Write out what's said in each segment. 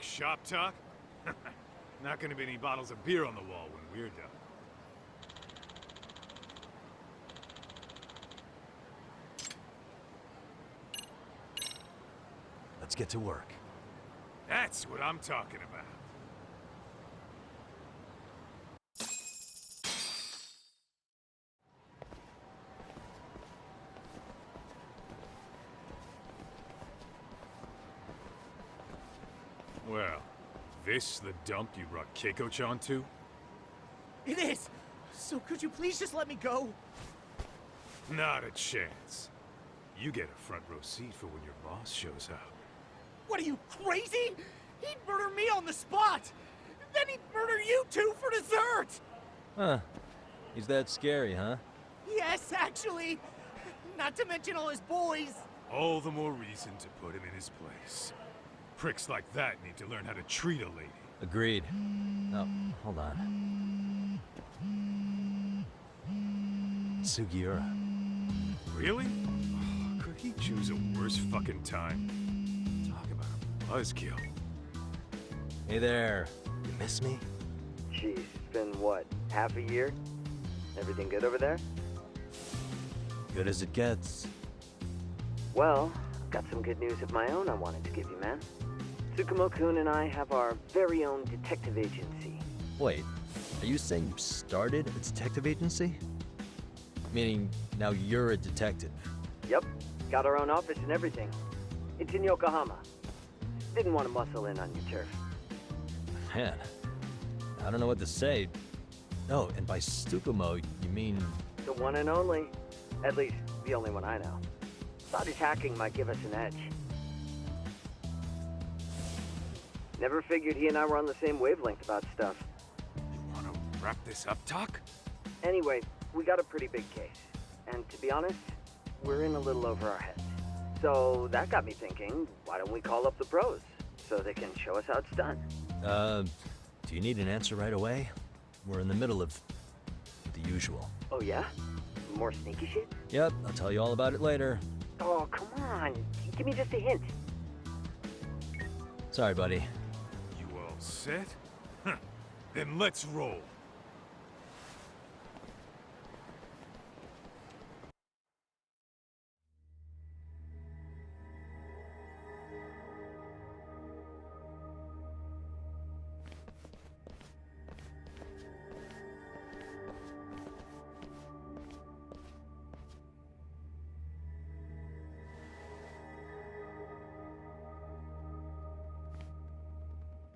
shop talk? Not gonna be any bottles of beer on the wall when we're done. Let's get to work. That's what I'm talking about. Well, this the dump you brought Keiko-chan to? It is! So could you please just let me go? Not a chance. You get a front row seat for when your boss shows up. What are you, crazy? He'd murder me on the spot! Then he'd murder you two for dessert! Huh. He's that scary, huh? Yes, actually! Not to mention all his boys! All the more reason to put him in his place. Pricks like that need to learn how to treat a lady. Agreed. Oh, hold on. Sugiura. Really? Could he choose a worse fucking time? Talk about a buzzkill. Hey there. You miss me? Geez, it's been what, half a year? Everything good over there? Good as it gets. Well, I've got some good news of my own I wanted to give you, man. Tsukumo-kun and I have our very own detective agency. Wait, are you saying you started a detective agency? Meaning, now you're a detective? Yep, got our own office and everything. It's in Yokohama. Didn't want to muscle in on your turf. Man, I don't know what to say. Oh, and by Tsukumo, you mean... The one and only. At least, the only one I know. Thought his hacking might give us an edge. Never figured he and I were on the same wavelength about stuff. You wanna wrap this up, Doc? Anyway, we got a pretty big case. And to be honest, we're in a little over our heads. So that got me thinking, why don't we call up the pros? So they can show us how it's done. Do you need an answer right away? We're in the middle of the usual. Oh yeah? More sneaky shit? Yep, I'll tell you all about it later. Oh, come on. Give me just a hint. Sorry, buddy. You all set? Huh. Then let's roll.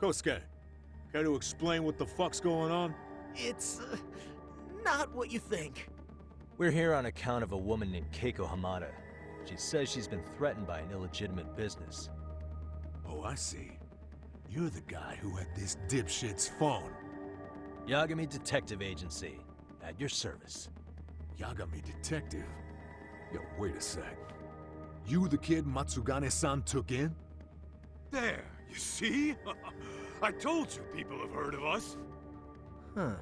Kosuke, care to explain what the fuck's going on? It's... not what you think. We're here on account of a woman named Keiko Hamada. She says she's been threatened by an illegitimate business. Oh, I see. You're the guy who had this dipshit's phone. Yagami Detective Agency, at your service. Yagami Detective? Yo, wait a sec. You the kid Matsugane-san took in? There, you see? I told you people have heard of us. Huh.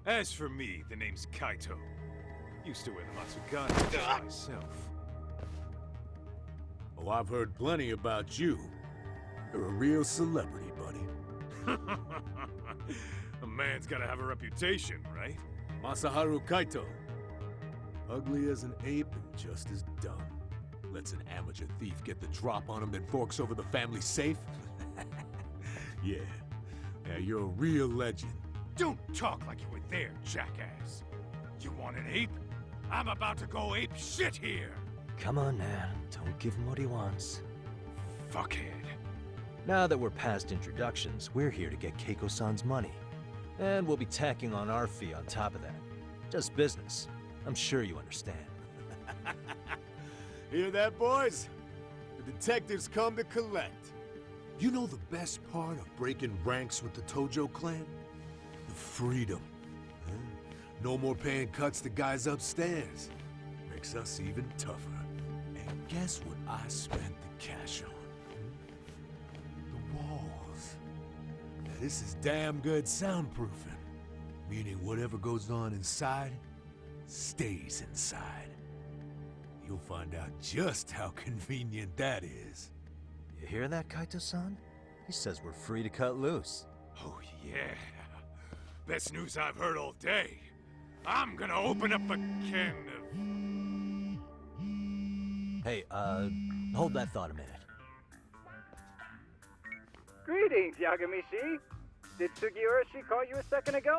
As for me, the name's Kaito. Used to wear the Matsugane myself. Oh, I've heard plenty about you. You're a real celebrity, buddy. A man's gotta have a reputation, right? Masaharu Kaito. Ugly as an ape and just as dumb. Lets an amateur thief get the drop on him, then forks over the family safe? Yeah, you're a real legend. Don't talk like you were there, jackass. You want an ape? I'm about to go ape shit here. Come on, man. Don't give him what he wants. Fuckhead. Now that we're past introductions, we're here to get Keiko-san's money. And we'll be tacking on our fee on top of that. Just business. I'm sure you understand. Hear that, boys? The detectives come to collect. You know the best part of breaking ranks with the Tojo clan? The freedom. Huh? No more paying cuts to guys upstairs. Makes us even tougher. And guess what I spent the cash on? The walls. Now this is damn good soundproofing. Meaning whatever goes on inside, stays inside. You'll find out just how convenient that is. You hear that, Kaito-san? He He says we're free to cut loose. Oh, yeah. Best news I've heard all day. I'm gonna open up a can of... Hey, hold that thought a minute. Greetings, Yagamishi. Did Sugiurashi call you a second ago?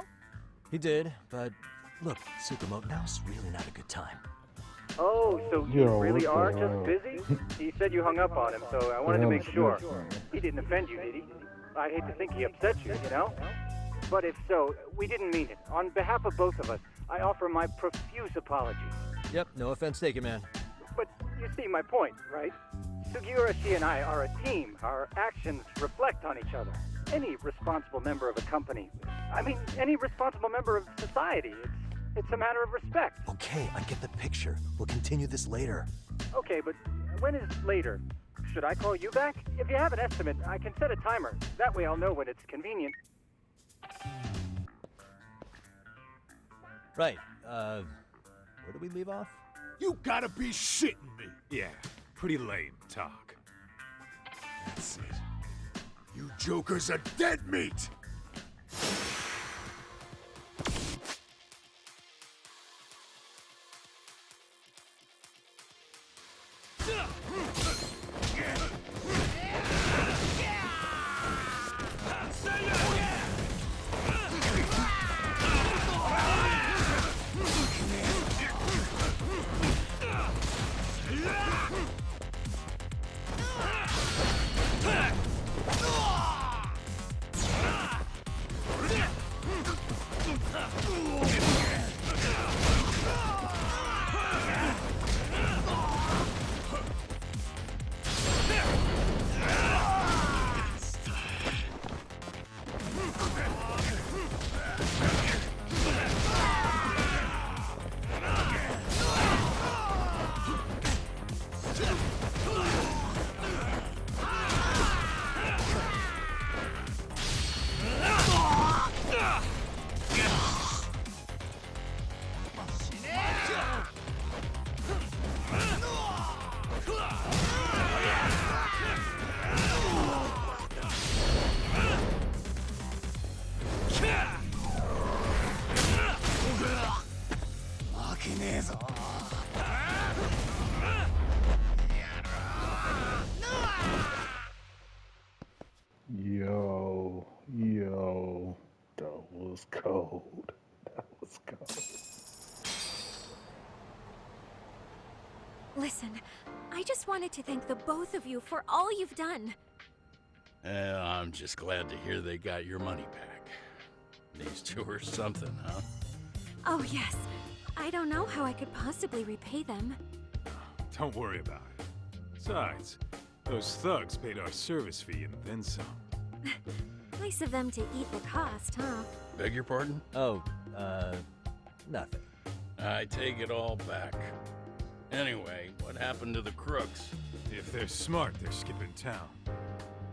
He did, but look, Tsukumo, now's really not a good time. Oh, so you Yo, really what are the just hell? busy? He said you hung up on him, so I wanted to make sure. He didn't offend you, did he? I hate to think he upset you, you know? But if so, we didn't mean it. On behalf of both of us, I offer my profuse apologies. Yep, no offense taken, man. But you see my point, right? Sugiurashi and I are a team. Our actions reflect on each other. Any responsible member of a company, any responsible member of society, it's a matter of respect. Okay, I get the picture. We'll continue this later. Okay, but when is later? Should I call you back? If you have an estimate, I can set a timer. That way I'll know when it's convenient. Right, where do we leave off? You gotta be shitting me! Yeah, pretty lame talk. That's it. You jokers are dead meat! Yo, that was cold. That was cold. Listen, I just wanted to thank the both of you for all you've done. I'm just glad to hear they got your money back. These two are something, huh? Oh, yes. I don't know how I could possibly repay them. Don't worry about it. Besides, those thugs paid our service fee and then some. Nice of them to eat the cost, huh? Beg your pardon? Oh, nothing. I take it all back. Anyway, what happened to the crooks? If they're smart, they're skipping town.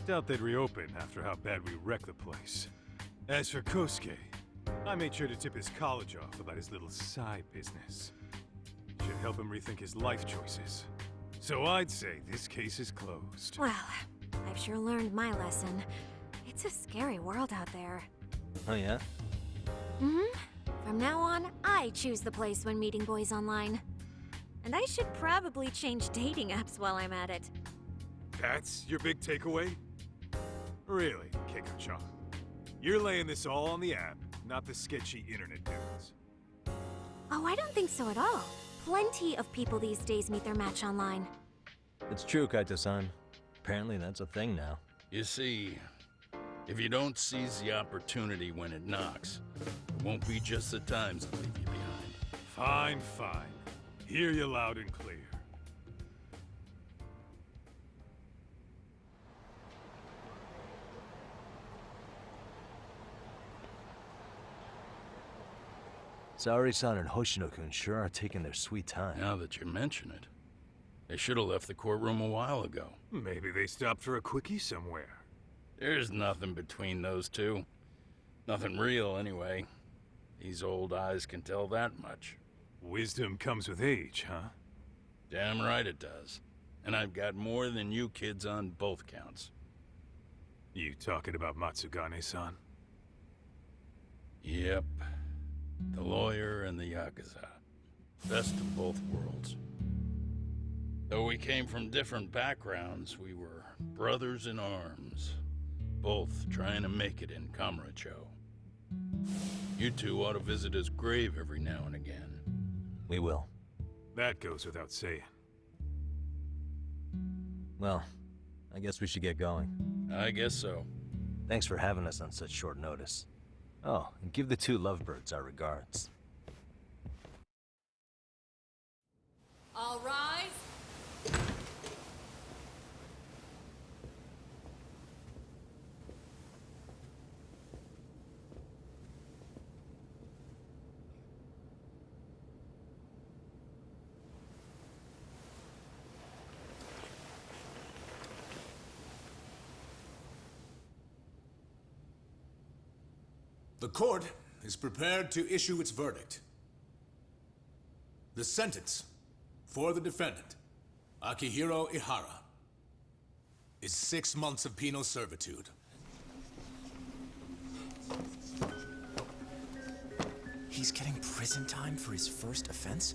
Doubt they'd reopen after how bad we wrecked the place. As for Kosuke, I made sure to tip his college off about his little side business. Should help him rethink his life choices. So I'd say this case is closed. Well, I've sure learned my lesson. It's a scary world out there. Oh, yeah? Mm-hmm. From now on, I choose the place when meeting boys online. And I should probably change dating apps while I'm at it. That's your big takeaway? Really, Keiko-chan? You're laying this all on the app, not the sketchy internet dudes. Oh, I don't think so at all. Plenty of people these days meet their match online. It's true, Kaito-san. Apparently that's a thing now. You see, if you don't seize the opportunity when it knocks, it won't be just the times that leave you behind. Fine, fine. Hear you loud and clear. Saori-san and Hoshino-kun sure are taking their sweet time. Now that you mention it, they should have left the courtroom a while ago. Maybe they stopped for a quickie somewhere. There's nothing between those two. Nothing real, anyway. These old eyes can tell that much. Wisdom comes with age, huh? Damn right it does. And I've got more than you kids on both counts. You talking about Matsugane-san? Yep. The lawyer and the Yakuza. Best of both worlds. Though we came from different backgrounds, we were brothers in arms. Both trying to make it in Kamurocho. You two ought to visit his grave every now and again. We will. That goes without saying. Well, I guess we should get going. I guess so. Thanks for having us on such short notice. Oh, and give the two lovebirds our regards. All rise. The court is prepared to issue its verdict. The sentence for the defendant, Akihiro Ihara, is 6 months of penal servitude. He's getting prison time for his first offense?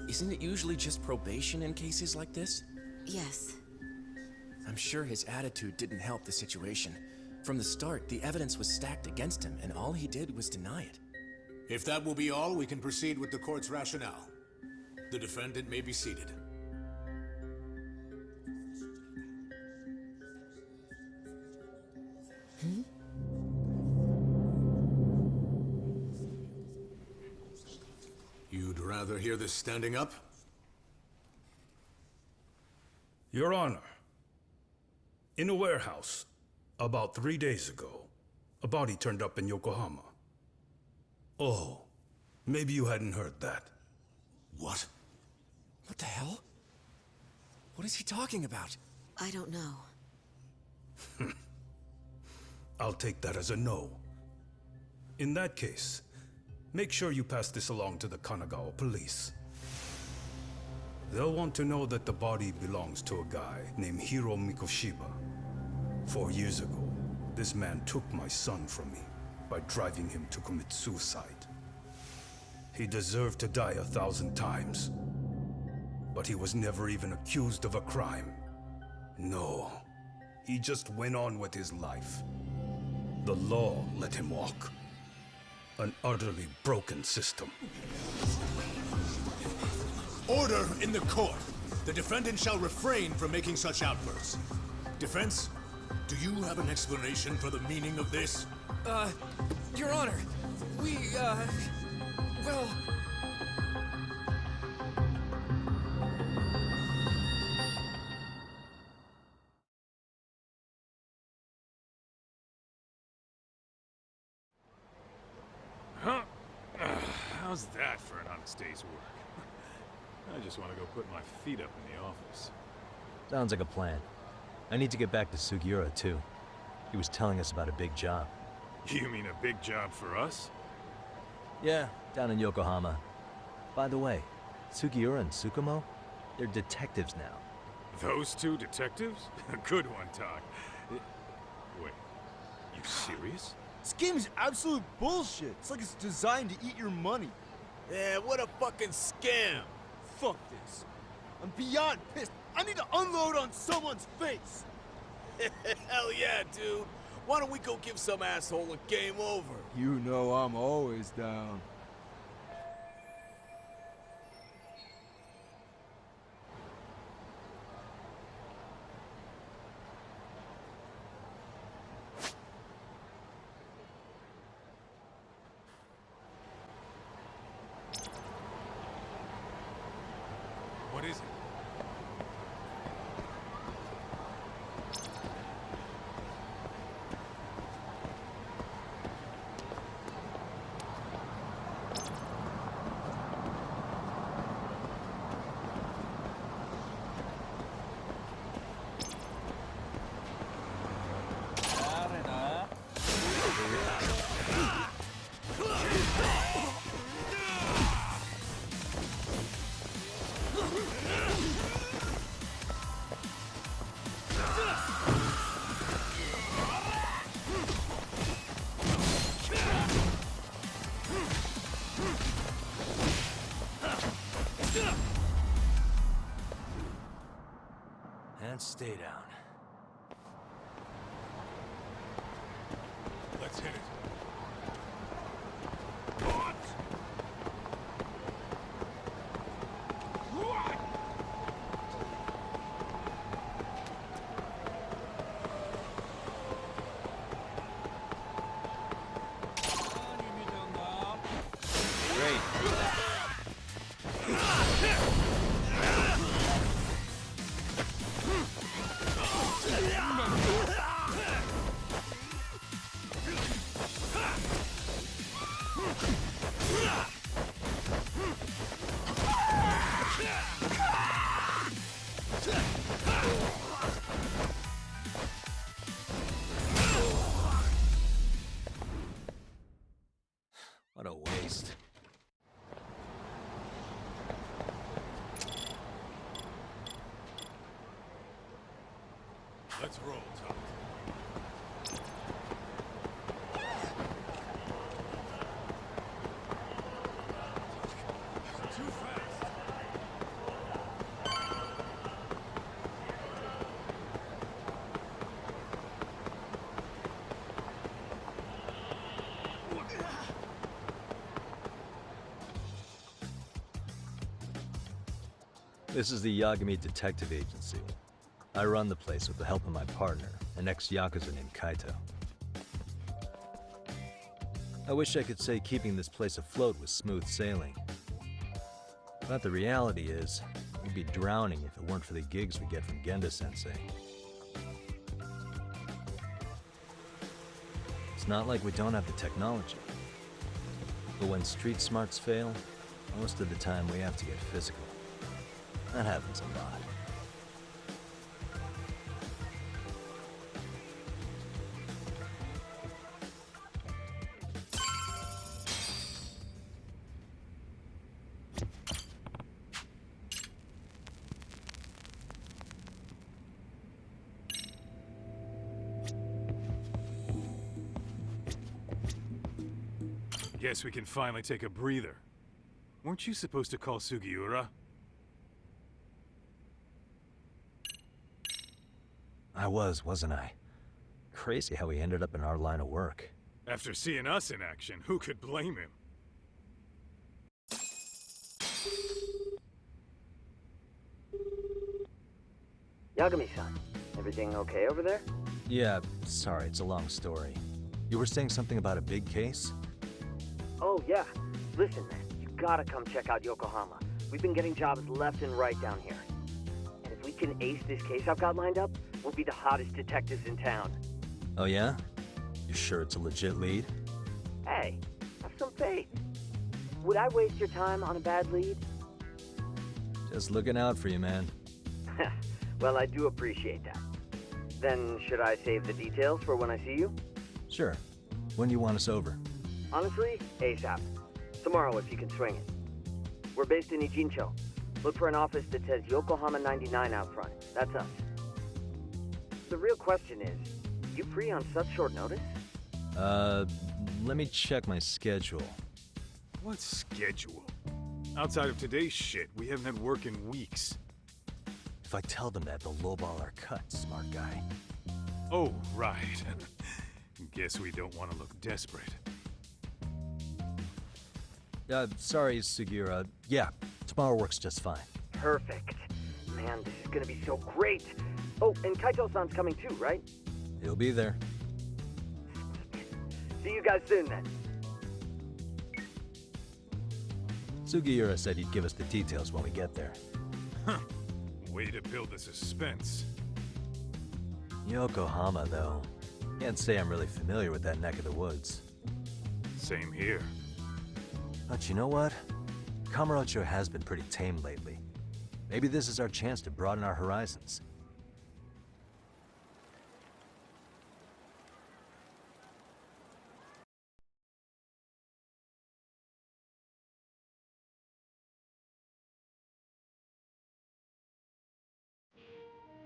Isn't it usually just probation in cases like this? Yes. I'm sure his attitude didn't help the situation. From the start, the evidence was stacked against him, and all he did was deny it. If that will be all, we can proceed with the court's rationale. The defendant may be seated. You'd rather hear this standing up? Your Honor, in a warehouse, about 3 days ago, a body turned up in Yokohama. Oh, maybe you hadn't heard that. What? What the hell? What is he talking about? I don't know. I'll take that as a no. In that case, make sure you pass this along to the Kanagawa police. They'll want to know that the body belongs to a guy named Hiro Mikoshiba. 4 years ago, this man took my son from me by driving him to commit suicide. He deserved to die 1,000 times, but he was never even accused of a crime. No, he just went on with his life. The law let him walk. An utterly broken system. Order in the court! The defendant shall refrain from making such outbursts. Defense, do you have an explanation for the meaning of this? Your Honor, well... Huh? How's that for an honest day's work? I just want to go put my feet up in the office. Sounds like a plan. I need to get back to Sugiura, too. He was telling us about a big job. You mean a big job for us? Yeah, down in Yokohama. By the way, Sugiura and Tsukumo, they're detectives now. Those two detectives? Good one, Todd. Wait, you serious? This game is absolute bullshit. It's like it's designed to eat your money. Yeah, what a fucking scam! Fuck this. I'm beyond pissed. I need to unload on someone's face. Hell yeah, dude. Why don't we go give some asshole a game over? You know I'm always down. What is it? and stay down. Let's hit it. What a waste. Let's roll, Todd. Too fast. This is the Yagami Detective Agency. I run the place with the help of my partner, an ex-Yakuza named Kaito. I wish I could say keeping this place afloat was smooth sailing. But the reality is, we'd be drowning if it weren't for the gigs we get from Genda-sensei. It's not like we don't have the technology. But when street smarts fail, most of the time we have to get physical. That happens a lot. Guess we can finally take a breather. Weren't you supposed to call Sugiura? I wasn't I? Crazy how he ended up in our line of work. After seeing us in action, who could blame him? Yagami-san, everything okay over there? Yeah, sorry, it's a long story. You were saying something about a big case? Oh, yeah. Listen, man, you gotta come check out Yokohama. We've been getting jobs left and right down here. And if we can ace this case I've got lined up, we'll be the hottest detectives in town. Oh yeah? You sure it's a legit lead? Hey, have some faith. Would I waste your time on a bad lead? Just looking out for you, man. Well, I do appreciate that. Then should I save the details for when I see you? Sure. When do you want us over? Honestly, ASAP. Tomorrow if you can swing it. We're based in Ijincho. Look for an office that says Yokohama 99 out front. That's us. The real question is, you free on such short notice? Let me check my schedule. What schedule? Outside of today's shit, we haven't had work in weeks. If I tell them that, they'll lowball our cut, smart guy. Oh, right. Guess we don't want to look desperate. Sorry, Sugiura. Yeah, tomorrow works just fine. Perfect. Man, this is gonna be so great. Oh, and Kaito-san's coming too, right? He'll be there. See you guys soon then. Sugiura said he'd give us the details when we get there. Huh. Way to build the suspense. Yokohama, though. Can't say I'm really familiar with that neck of the woods. Same here. But you know what? Kamurocho has been pretty tame lately. Maybe this is our chance to broaden our horizons.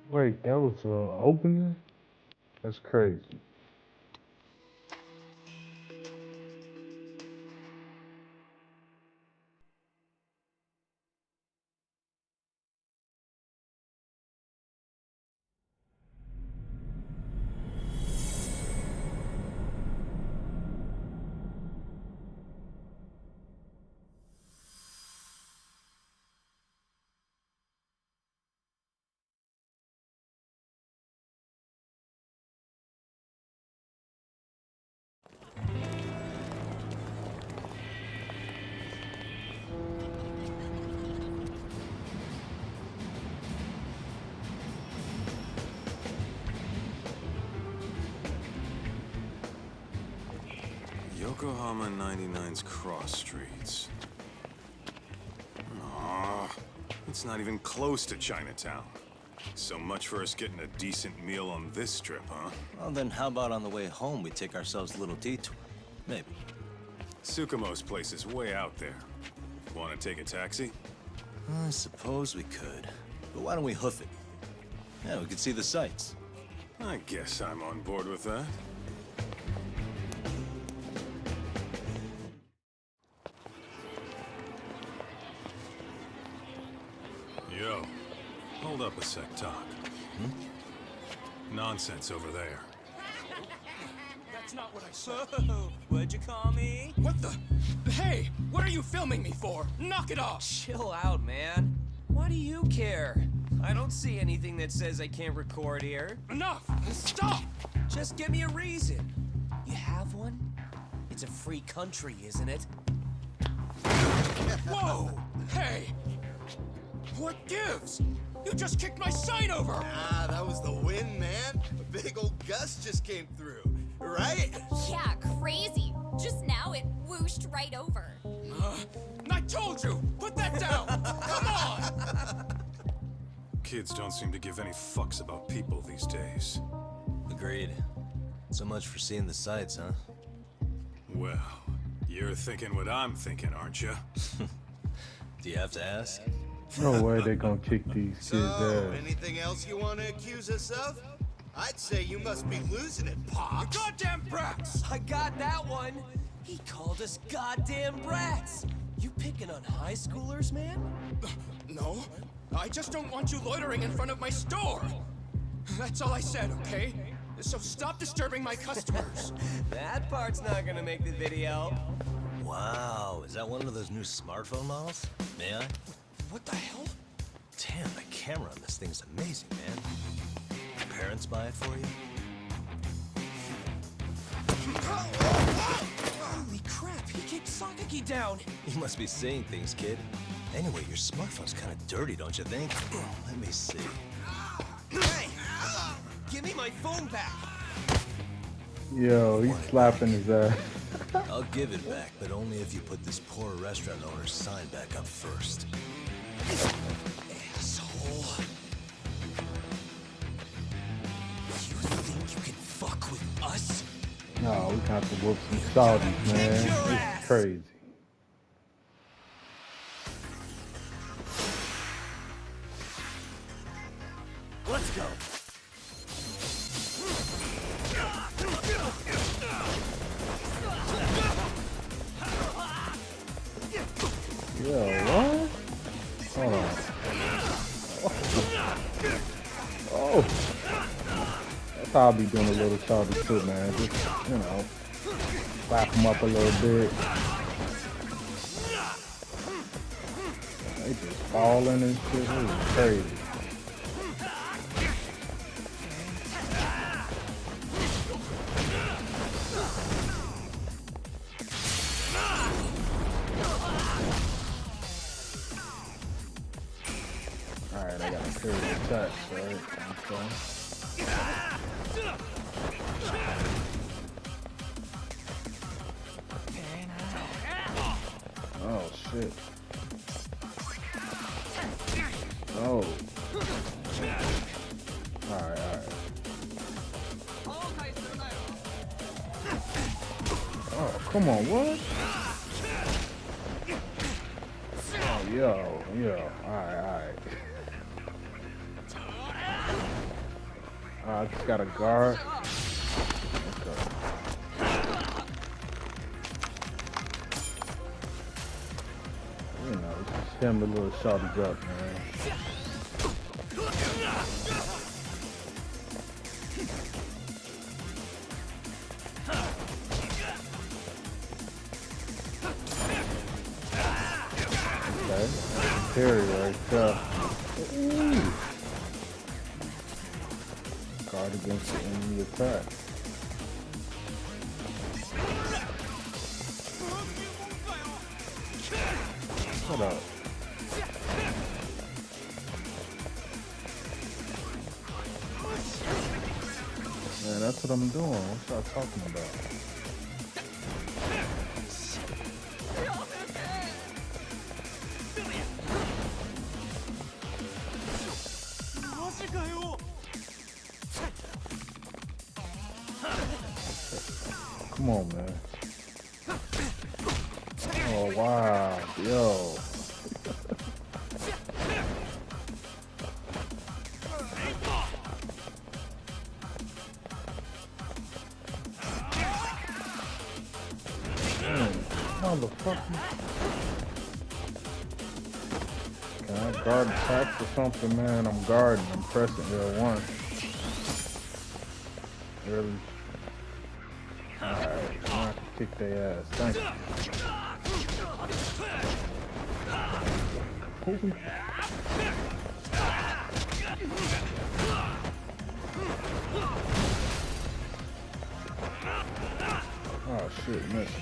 Wait, that was an opening? That's crazy. Yokohama 99's cross streets. Aw, it's not even close to Chinatown. So much for us getting a decent meal on this trip, huh? Well, then how about on the way home we take ourselves a little detour? Maybe. Tsukumo's place is way out there. Want to take a taxi? I suppose we could. But why don't we hoof it? Yeah, we could see the sights. I guess I'm on board with that. Yo, hold up a sec, Doc. Nonsense over there. That's not what I said. What'd you call me? What the? Hey, what are you filming me for? Knock it off! Chill out, man. Why do you care? I don't see anything that says I can't record here. Enough! Stop! Just give me a reason. You have one? It's a free country, isn't it? Whoa! Hey! What gives? You just kicked my sign over! Ah, that was the wind, man. A big old gust just came through, right? Yeah, crazy. Just now it whooshed right over. I told you! Put that down! Come on! Kids don't seem to give any fucks about people these days. Agreed. So much for seeing the sights, huh? Well, you're thinking what I'm thinking, aren't you? Do you have to ask? No way they gonna kick these kids' ass. Anything else you want to accuse us of? I'd say you must be losing it, Pops. Goddamn brats! I got that one. He called us goddamn brats. You picking on high schoolers, man? No, I just don't want you loitering in front of my store. That's all I said, okay? So stop disturbing my customers. That part's not gonna make the video. Wow, is that one of those new smartphone models? May I? What the hell? Damn, the camera on this thing's amazing, man. Your parents buy it for you? Holy crap, he kicked Sakaki down. You must be seeing things, kid. Anyway, your smartphone's kind of dirty, don't you think? Let me see. Hey! Give me my phone back! Yo, he's slapping his ass. I'll give it back, but only if you put this poor restaurant owner's sign back up first. Asshole. You think you can fuck with us? No, we got to whoop some Saudis, man. It's crazy. Let's go. Yo, what? Hold on. Oh. That's how I'll be doing a little Saudi too, man. Just, you know, slap them up a little bit. They just falling and shit. This is crazy. Alright, I got a period touch, right? Okay. Oh, shit. Oh. Alright, alright. Oh, come on, what? Oh, yo. Alright. I just got a guard. Okay. You know, just him a little shawty up, man. Okay. Parry right there. Ooh. Guard against the enemy attack. Shut up. Man, that's what I'm doing. What y'all talking about? Come on, man. Oh, wow. Yo. Motherfucker. Can I guard attacks or something, man? I'm guarding. I'm pressing L1. Really? Alright, now I can kick their ass. Thank you. Holy. Oh shit, missed.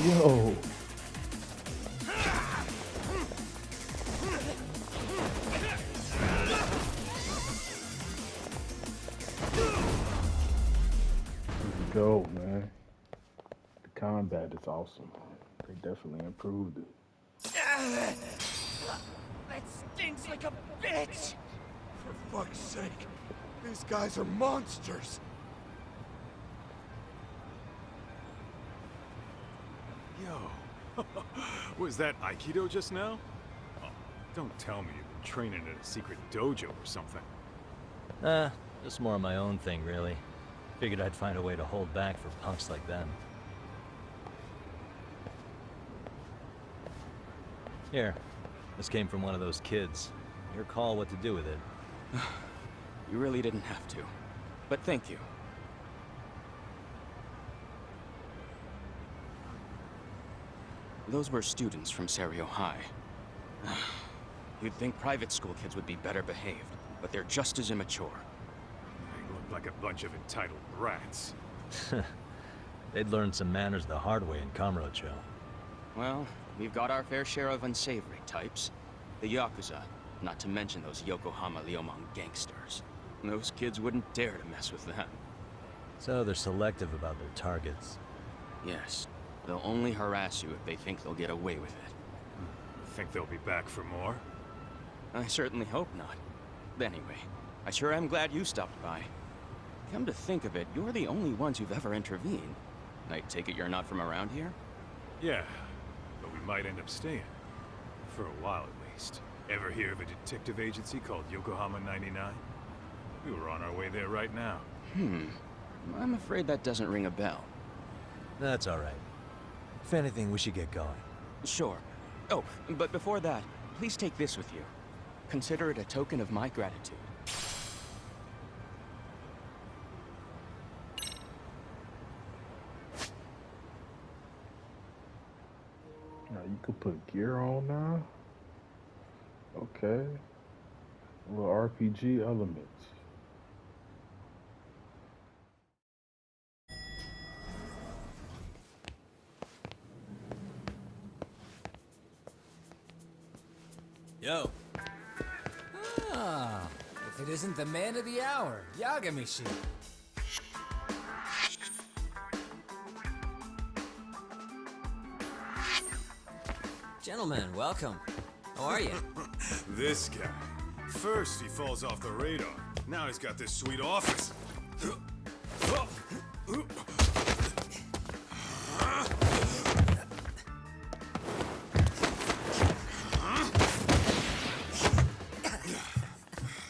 Yo. Let's go, man. The combat is awesome. They definitely improved it. That stings like a bitch! For fuck's sake, these guys are monsters! Yo, was that Aikido just now? Oh, don't tell me you've been training at a secret dojo or something. Just more of my own thing, really. Figured I'd find a way to hold back for punks like them. Here, this came from one of those kids. Your call what to do with it. You really didn't have to. But thank you. Those were students from Serio High. You'd think private school kids would be better behaved, but they're just as immature. They look like a bunch of entitled brats. They'd learn some manners the hard way in Kamurocho. Well, we've got our fair share of unsavory types. The Yakuza, not to mention those Yokohama Liomang gangsters. Those kids wouldn't dare to mess with them. So they're selective about their targets. Yes. They'll only harass you if they think they'll get away with it. Think they'll be back for more? I certainly hope not. Anyway, I sure am glad you stopped by. Come to think of it, you're the only ones who've ever intervened. I take it you're not from around here? Yeah, but we might end up staying. For a while at least. Ever hear of a detective agency called Yokohama 99? We were on our way there right now. I'm afraid that doesn't ring a bell. That's all right. If anything, we should get going. Sure. Oh, but before that, please take this with you. Consider it a token of my gratitude. Now you could put gear on now. Okay. A little RPG elements. Yo. Ah, if it isn't the man of the hour, Yagami-shi. Gentlemen, welcome. How are you? This guy. First he falls off the radar. Now he's got this sweet office.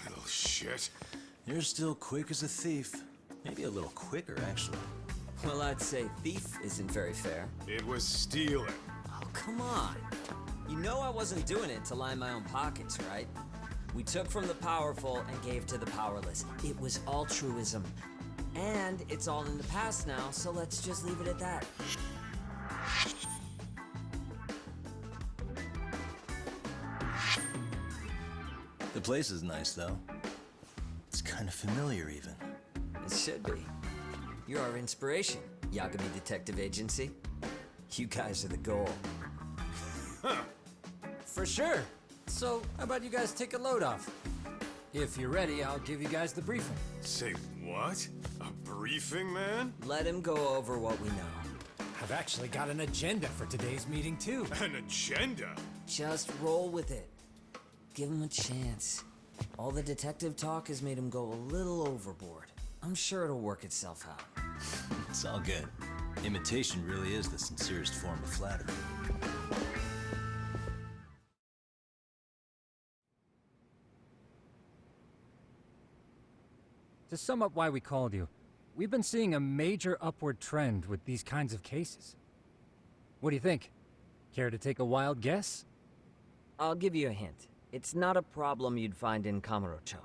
Little shit. You're still quick as a thief. Maybe a little quicker, actually. Well, I'd say thief isn't very fair. It was stealing. Oh, come on. You know I wasn't doing it to line my own pockets, right? We took from the powerful and gave to the powerless. It was altruism. And it's all in the past now, so let's just leave it at that. The place is nice, though. It's kind of familiar, even. It should be. You're our inspiration, Yagami Detective Agency. You guys are the goal. For sure. So, how about you guys take a load off? If you're ready, I'll give you guys the briefing. Say what? A briefing, man? Let him go over what we know. I've actually got an agenda for today's meeting, too. An agenda? Just roll with it. Give him a chance. All the detective talk has made him go a little overboard. I'm sure it'll work itself out. It's all good. Imitation really is the sincerest form of flattery. To sum up why we called you, we've been seeing a major upward trend with these kinds of cases. What do you think? Care to take a wild guess? I'll give you a hint. It's not a problem you'd find in Kamurocho.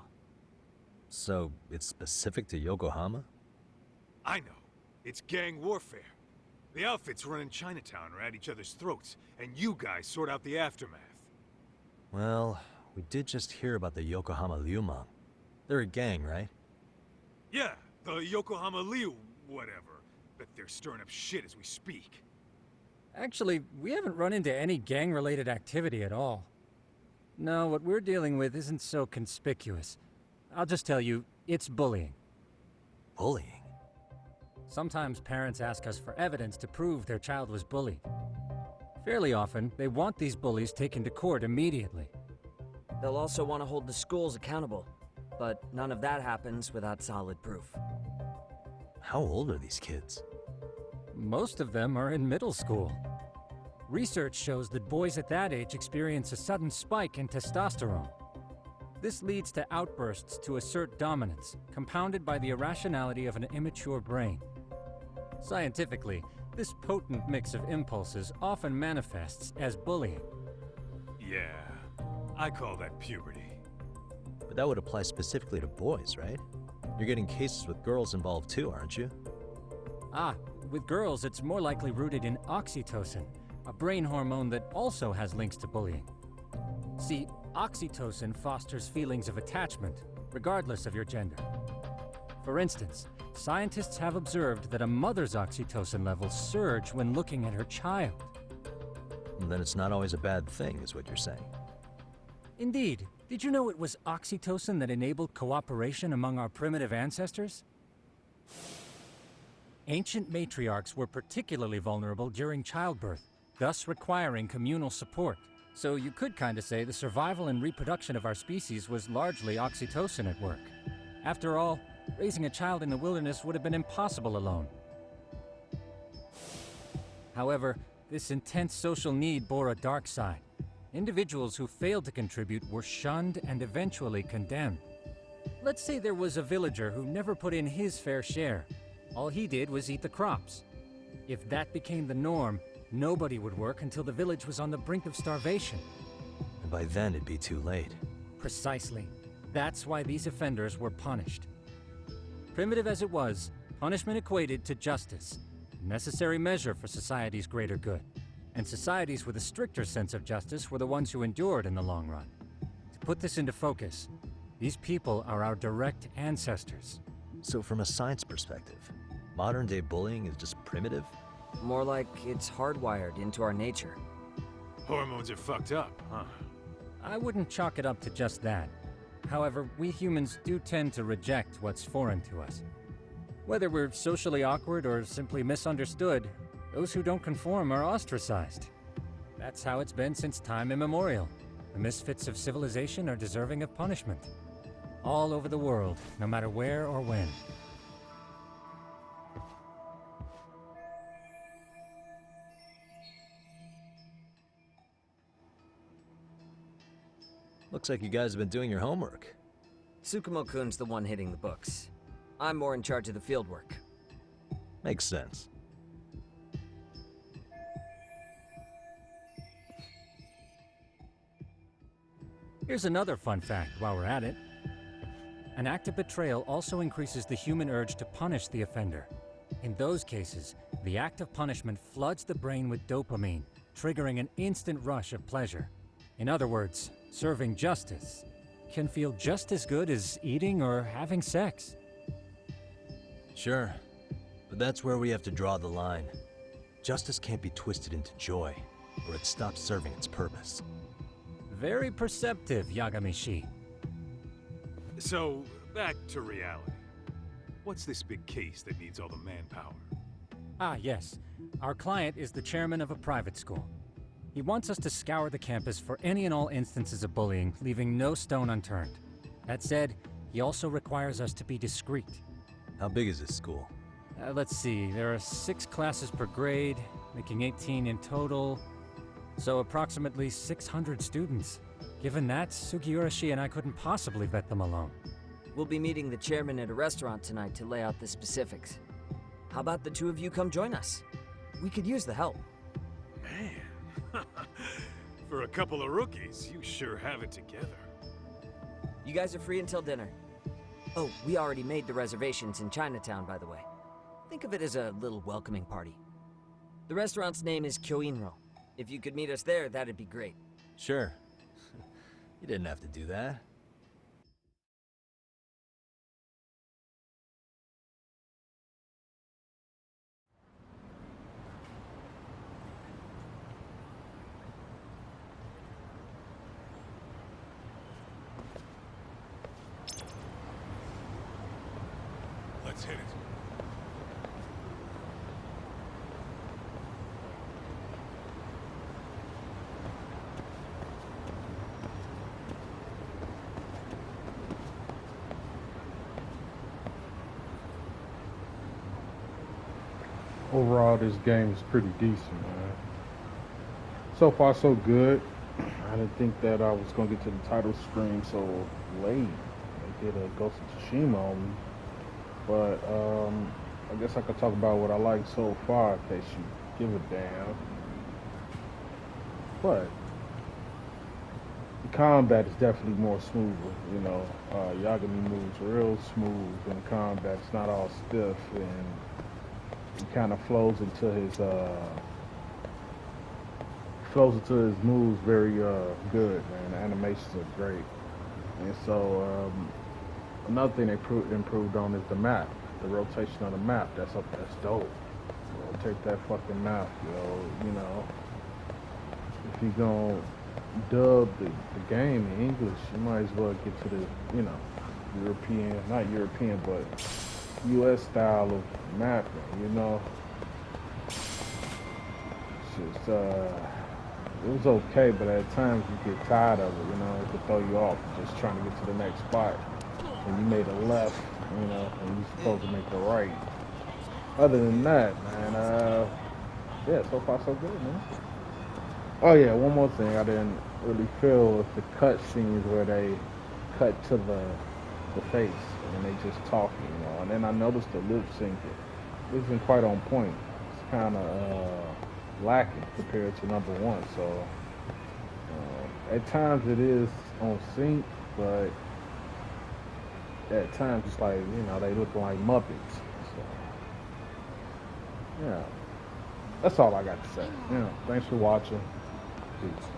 So, it's specific to Yokohama? I know. It's gang warfare. The outfits running Chinatown are at each other's throats, and you guys sort out the aftermath. Well, we did just hear about the Yokohama Liumang. They're a gang, right? Yeah, the Yokohama Liu, whatever. Bet they're stirring up shit as we speak. Actually, we haven't run into any gang-related activity at all. No, what we're dealing with isn't so conspicuous. I'll just tell you, it's bullying. Bullying? Sometimes parents ask us for evidence to prove their child was bullied. Fairly often, they want these bullies taken to court immediately. They'll also want to hold the schools accountable, but none of that happens without solid proof. How old are these kids? Most of them are in middle school. Research shows that boys at that age experience a sudden spike in testosterone. This leads to outbursts to assert dominance, compounded by the irrationality of an immature brain. Scientifically, this potent mix of impulses often manifests as bullying. Yeah, I call that puberty. But that would apply specifically to boys, right? You're getting cases with girls involved too, aren't you? Ah, with girls it's more likely rooted in oxytocin, a brain hormone that also has links to bullying. See, oxytocin fosters feelings of attachment, regardless of your gender. For instance, scientists have observed that a mother's oxytocin levels surge when looking at her child. And then it's not always a bad thing, is what you're saying. Indeed. Did you know it was oxytocin that enabled cooperation among our primitive ancestors? Ancient matriarchs were particularly vulnerable during childbirth, thus requiring communal support. So you could kinda say the survival and reproduction of our species was largely oxytocin at work. After all, raising a child in the wilderness would have been impossible alone. However, this intense social need bore a dark side. Individuals who failed to contribute were shunned and eventually condemned. Let's say there was a villager who never put in his fair share. All he did was eat the crops. If that became the norm, nobody would work until the village was on the brink of starvation. And by then it'd be too late. Precisely. That's why these offenders were punished. Primitive as it was, punishment equated to justice, a necessary measure for society's greater good. And societies with a stricter sense of justice were the ones who endured in the long run. To put this into focus, these people are our direct ancestors. So from a science perspective, modern-day bullying is just primitive? More like it's hardwired into our nature. Hormones are fucked up, huh? I wouldn't chalk it up to just that. However, we humans do tend to reject what's foreign to us. Whether we're socially awkward or simply misunderstood, those who don't conform are ostracized. That's how it's been since time immemorial. The misfits of civilization are deserving of punishment. All over the world, no matter where or when. Looks like you guys have been doing your homework. Tsukumo-kun's the one hitting the books. I'm more in charge of the fieldwork. Makes sense. Here's another fun fact while we're at it. An act of betrayal also increases the human urge to punish the offender. In those cases, the act of punishment floods the brain with dopamine, triggering an instant rush of pleasure. In other words, serving justice can feel just as good as eating or having sex. Sure, but that's where we have to draw the line. Justice can't be twisted into joy, or it stops serving its purpose. Very perceptive, Yagami-shi. So, back to reality. What's this big case that needs all the manpower? Ah, yes. Our client is the chairman of a private school. He wants us to scour the campus for any and all instances of bullying, leaving no stone unturned. That said, he also requires us to be discreet. How big is this school? Let's see, there are 6 classes per grade, making 18 in total, so approximately 600 students. Given that, Sugiurashi and I couldn't possibly vet them alone. We'll be meeting the chairman at a restaurant tonight to lay out the specifics. How about the two of you come join us? We could use the help. Man, for a couple of rookies, you sure have it together. You guys are free until dinner. Oh, we already made the reservations in Chinatown, by the way. Think of it as a little welcoming party. The restaurant's name is Kyoinro. If you could meet us there, that'd be great. Sure. You didn't have to do that. Let's hit it. Overall, this game is pretty decent, man. So far, so good. I didn't think that I was gonna get to the title screen so late. They did a Ghost of Tsushima on me, but I guess I could talk about what I like so far in case you give a damn. But the combat is definitely more smoother. You know, Yagami moves real smooth in combat. It's not all stiff, and he kind of flows into his moves very good, man. The animations are great. And so another thing they improved on is the map, the rotation of the map. That's dope. Rotate that fucking map, yo. You know, if you gonna dub the game in English, you might as well get to the, you know, not European, but U.S. style of mapping, you know. It's just, it was okay, but at times you get tired of it, you know. It could throw you off just trying to get to the next spot. And you made a left, you know, and you're supposed to make a right. Other than that, man, yeah, so far so good, man. Oh yeah, one more thing I didn't really feel was the cut scenes where they cut to the face and they just talking, you know. And then I noticed the lip syncing isn't quite on point. It's kind of lacking compared to number one. So at times it is on sync, but at times it's like, you know, they look like Muppets. So yeah, that's all I got to say. You know, thanks for watching. Peace.